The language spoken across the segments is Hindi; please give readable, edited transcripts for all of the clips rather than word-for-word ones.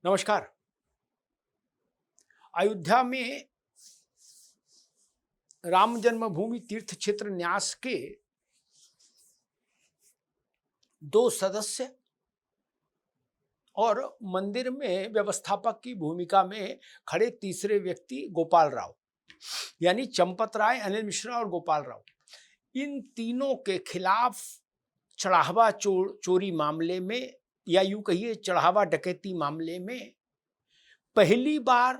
नमस्कार। अयोध्या में राम जन्मभूमि तीर्थ क्षेत्र न्यास के दो सदस्य और मंदिर में व्यवस्थापक की भूमिका में खड़े तीसरे व्यक्ति गोपाल राव यानी चंपत राय, अनिल मिश्रा और गोपाल राव, इन तीनों के खिलाफ चढ़ावा चोरी मामले में या यूं कहिए चढ़ावा डकैती मामले में पहली बार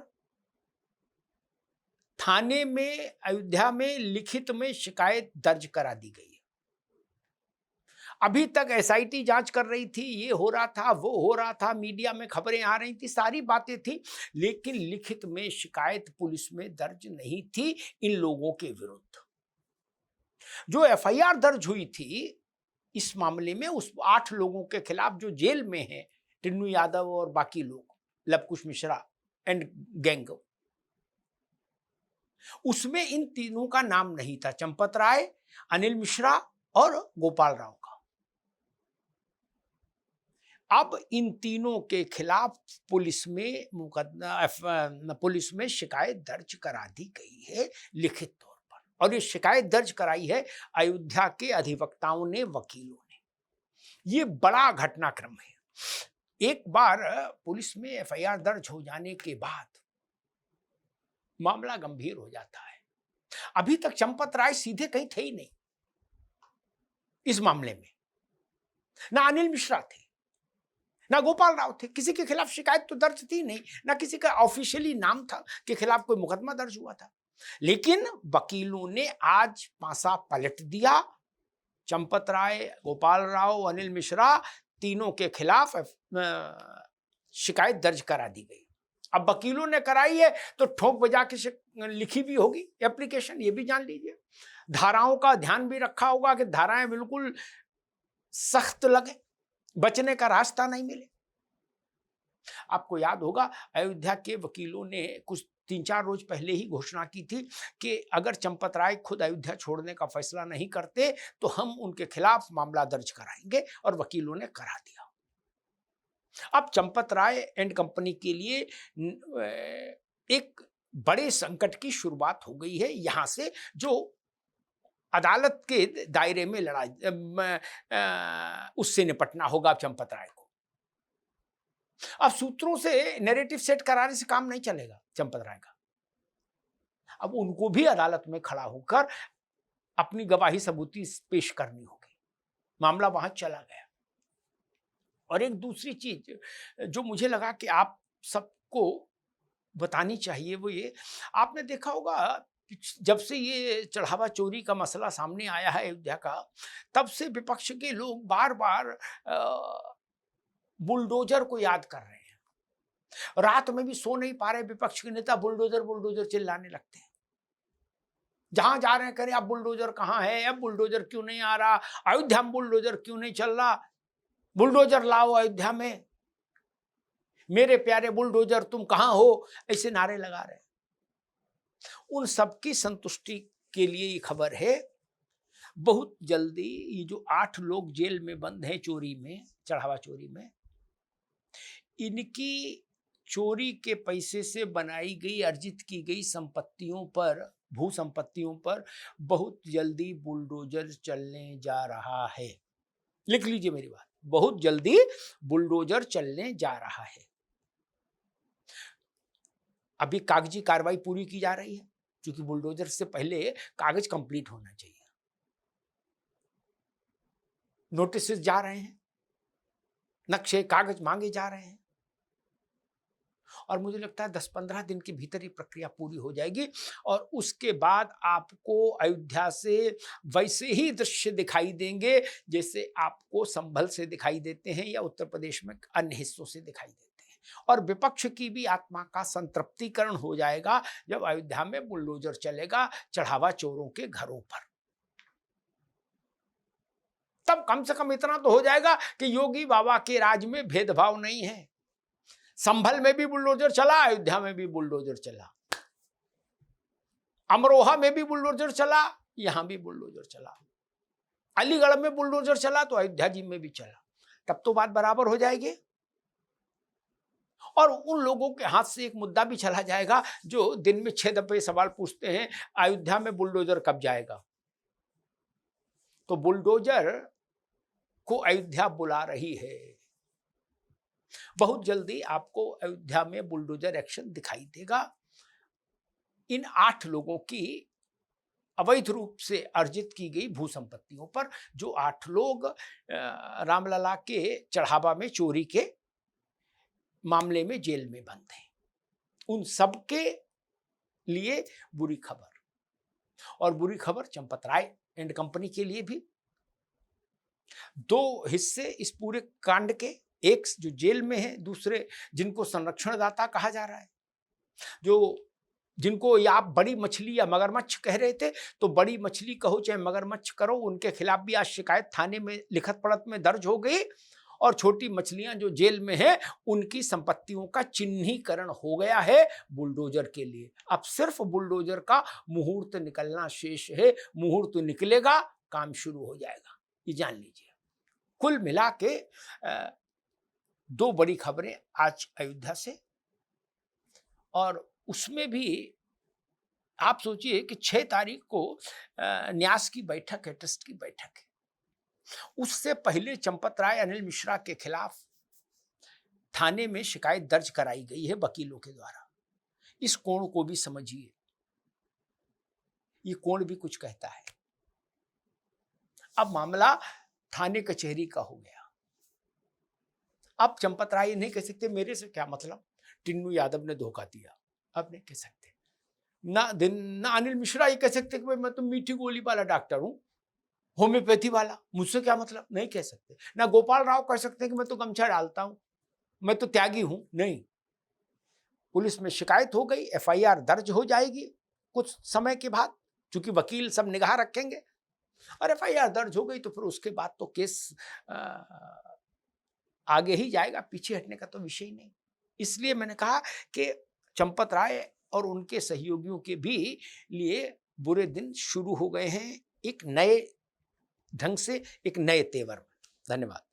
थाने में अयोध्या में लिखित में शिकायत दर्ज करा दी गई है। अभी तक एसआईटी जांच कर रही थी, ये हो रहा था, वो हो रहा था, मीडिया में खबरें आ रही थी, सारी बातें थी, लेकिन लिखित में शिकायत पुलिस में दर्ज नहीं थी इन लोगों के विरुद्ध। जो एफआईआर दर्ज हुई थी इस मामले में उस 8 लोगों के खिलाफ जो जेल में हैं, टिन्नू यादव और बाकी लोग, लवकुश मिश्रा एंड गैंग, उसमें इन तीनों का नाम नहीं था, चंपत राय, अनिल मिश्रा और गोपाल राव का। अब इन तीनों के खिलाफ पुलिस में शिकायत दर्ज करा दी गई है लिखित तौर पर, और ये शिकायत दर्ज कराई है अयोध्या के अधिवक्ताओं ने, वकीलों ने। ये बड़ा घटनाक्रम है। एक बार पुलिस में एफआईआर दर्ज हो जाने के बाद मामला गंभीर हो जाता है। अभी तक चंपत राय सीधे कहीं थे ही नहीं इस मामले में, ना अनिल मिश्रा थे, ना गोपाल राव थे, किसी के खिलाफ शिकायत तो दर्ज थी नहीं, ना किसी का ऑफिशियली नाम था के खिलाफ कोई मुकदमा दर्ज हुआ था। लेकिन वकीलों ने आज पासा पलट दिया। चंपत राय, गोपाल राव, अनिल मिश्रा, तीनों के खिलाफ शिकायत दर्ज करा दी गई। अब वकीलों ने कराई है तो ठोक बजा के लिखी भी होगी एप्लीकेशन, ये भी जान लीजिए। धाराओं का ध्यान भी रखा होगा कि धाराएं बिल्कुल सख्त लगे, बचने का रास्ता नहीं मिले। आपको याद होगा अयोध्या के वकीलों ने कुछ 3-4 रोज पहले ही घोषणा की थी कि अगर चंपत राय खुद अयोध्या छोड़ने का फैसला नहीं करते तो हम उनके खिलाफ मामला दर्ज कराएंगे, और वकीलों ने करा दिया। अब चंपत राय एंड कंपनी के लिए एक बड़े संकट की शुरुआत हो गई है। यहां से जो अदालत के दायरे में लड़ाई उससे निपटना होगा चंपत राय को। अब सूत्रों से नैरेटिव सेट कराने से काम नहीं चलेगा चंपत राय का। अब उनको भी अदालत में खड़ा होकर अपनी गवाही सबूती पेश करनी होगी। मामला वहां चला गया। और एक दूसरी चीज जो मुझे लगा कि आप सबको बतानी चाहिए वो ये, आपने देखा होगा जब से ये चढ़ावा चोरी का मसला सामने आया है अयोध्या का, तब से विपक्ष के लोग बार बार बुलडोजर को याद कर रहे हैं। रात में भी सो नहीं पा रहे विपक्ष के नेता, बुलडोजर बुलडोजर चिल्लाने लगते हैं। जहां जा रहे हैं करें, अब बुलडोजर कहां है, अब बुलडोजर क्यों नहीं आ रहा, अयोध्या में बुलडोजर क्यों नहीं चल रहा, बुलडोजर लाओ अयोध्या में, मेरे प्यारे बुलडोजर तुम कहां हो, ऐसे नारे लगा रहे हैं। उन सबकी संतुष्टि के लिए ये खबर है, बहुत जल्दी ये जो 8 लोग जेल में बंद हैं चोरी में, चढ़ावा चोरी में, इनकी चोरी के पैसे से बनाई गई, अर्जित की गई संपत्तियों पर, भू संपत्तियों पर बहुत जल्दी बुलडोजर चलने जा रहा है। लिख लीजिए मेरी बात, बहुत जल्दी बुलडोजर चलने जा रहा है। अभी कागजी कार्रवाई पूरी की जा रही है, क्योंकि बुलडोजर से पहले कागज कंप्लीट होना चाहिए। नोटिस जा रहे हैं, नक्शे कागज मांगे जा रहे हैं, और मुझे लगता है 10-15 दिन के भीतर ये प्रक्रिया पूरी हो जाएगी, और उसके बाद आपको अयोध्या से वैसे ही दृश्य दिखाई देंगे जैसे आपको संभल से दिखाई देते हैं या उत्तर प्रदेश में अन्य हिस्सों से दिखाई देते हैं। और विपक्ष की भी आत्मा का संतृप्तिकरण हो जाएगा जब अयोध्या में बुलडोजर चलेगा चढ़ावा चोरों के घरों पर। तब कम से कम इतना तो हो जाएगा कि योगी बाबा के राज में भेदभाव नहीं है। संभल में भी बुलडोजर चला, अयोध्या में भी बुलडोजर चला, अमरोहा में भी बुलडोजर चला, यहां भी बुलडोजर चला, अलीगढ़ में बुलडोजर चला तो अयोध्या जी में भी चला। तब तो बात बराबर हो जाएगी। और उन लोगों के हाथ से एक मुद्दा भी चला जाएगा जो दिन में 6 दफे सवाल पूछते हैं, अयोध्या में बुलडोजर कब जाएगा। तो बुलडोजर को अयोध्या बुला रही है। बहुत जल्दी आपको अयोध्या में बुलडोजर एक्शन दिखाई देगा। इन 8 लोगों की अवैध रूप से अर्जित की गई भू संपत्तियों पर, जो 8 लोग रामलला के चढ़ावा में चोरी के मामले में जेल में बंद हैं, उन सबके लिए बुरी खबर। और बुरी खबर चंपत राय एंड कंपनी के लिए भी। 2 हिस्से इस पूरे कांड के, एक जो जेल में है, दूसरे जिनको संरक्षणदाता कहा जा रहा है, जो जिनको या आप बड़ी मछली या मगरमच्छ कह रहे थे, तो बड़ी मछली कहो चाहे मगरमच्छ करो, उनके खिलाफ भी आज शिकायत थाने में लिखत पढ़त में दर्ज हो गई। और छोटी मछलियां जो जेल में है, उनकी संपत्तियों का चिन्हीकरण हो गया है बुलडोजर के लिए। अब सिर्फ बुलडोजर का मुहूर्त निकलना शेष है। मुहूर्त निकलेगा, काम शुरू हो जाएगा, ये जान लीजिए। कुल मिला के 2 बड़ी खबरें आज अयोध्या से, और उसमें भी आप सोचिए कि 6 तारीख को न्यास की बैठक है, ट्रस्ट की बैठक है। उससे पहले चंपत राय, अनिल मिश्रा के खिलाफ थाने में शिकायत दर्ज कराई गई है वकीलों के द्वारा। इस कोण को भी समझिए, ये कोण भी कुछ कहता है। अब मामला थाने कचहरी का हो गया। अब चंपत राय नहीं कह सकते मेरे से क्या मतलब, टिन्नू यादव ने धोखा दिया, अब नहीं कह सकते। ना अनिल मिश्रा ये कह सकते कि भाई मैं तो मीठी गोली वाला डॉक्टर हूं, होम्योपैथी वाला, मुझसे क्या मतलब, नहीं कह सकते। ना गोपाल राव कह सकते कि मैं तो गमछा डालता हूं, मैं तो त्यागी हूं, नहीं। पुलिस में शिकायत हो गई, एफआईआर दर्ज हो जाएगी कुछ समय के बाद, क्योंकि वकील सब निगाह रखेंगे, और एफआईआर दर्ज हो गई तो फिर उसके बाद तो केस आगे ही जाएगा, पीछे हटने का तो विषय नहीं। इसलिए मैंने कहा कि चंपत राय और उनके सहयोगियों के भी लिए बुरे दिन शुरू हो गए हैं, एक नए ढंग से, एक नए तेवर में। धन्यवाद।